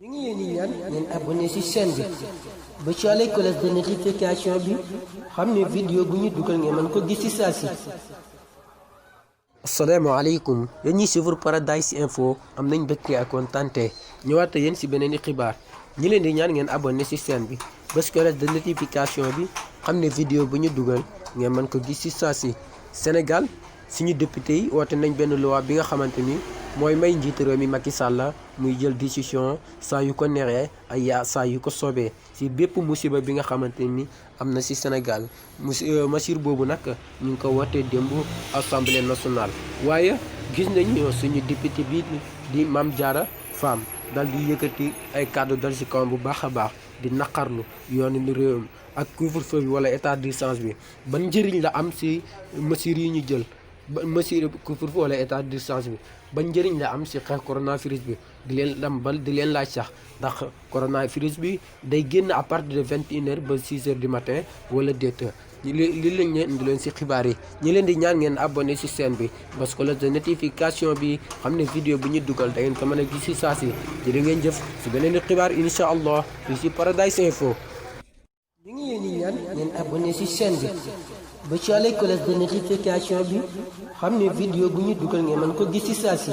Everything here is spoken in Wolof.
ñu ngi leen di ñaan ngeen abonné ci chaîne bi ba ci àll cloche de notification bi xam ne vidéo bu ñu dugal ngeen mën ko gis ci saa si. asalaamaaleykum yéen ñi suivre Paradise Info am nañ mbégte ak kontaante ñëwaat yéen ci beneen i xibaar ñi leen di ñaan ngeen abonné ci chaîne bi ba ci cloche de notification bi xam ne vidéo bu ñu dugal ngeen mën ko gis ci saa si. Sénégal suñu député yi woote nañ benn loi bi nga xamante ni mooy may njiitu réew mi Macky Sall muy jël décision saa yu ko neexee ay saa yu ko soobee ci bépp musiba bi nga xamante ni am na ci Sénégal mesure boobu nag ñu ngi ko wootee démb assemblée nationale. waaye gis nañu suñu député bi di Mame Diarra Fam dal di yëkkati ay kàddu dal ci kawam bu baax a baax di naqarlu yoonu réewam ak couvre-feu bi wala état d'urgence bi ban njëriñ la am ci mesures yi ñu jël. ba mesure couvre-feu wala état d'urgence bi ba njëriñ la am ci xeex coronavirus bi di leen dambal di leen laaj sax ndax coronavirus bi day génn à partir de 21h ba 6h du matin wala déet li lañ leen indi leen ci xibaar yi ñi leen di ñaan ngeen abonné ci chaîne bi parce que cloche de notification bi xam ne vidéo bu ñu dugal da ngeen ko mën a gis ci saa si jërë ngeen jëf ci beneen xibaar incha allah fii ci Paradise Info. ñu ngi leen di ñaan ngeen abonné ci chaîne bi ba ci àll cloche de notification bi xam ne vidéo bu ñu dugal ngeen mën ko gis ci saa si.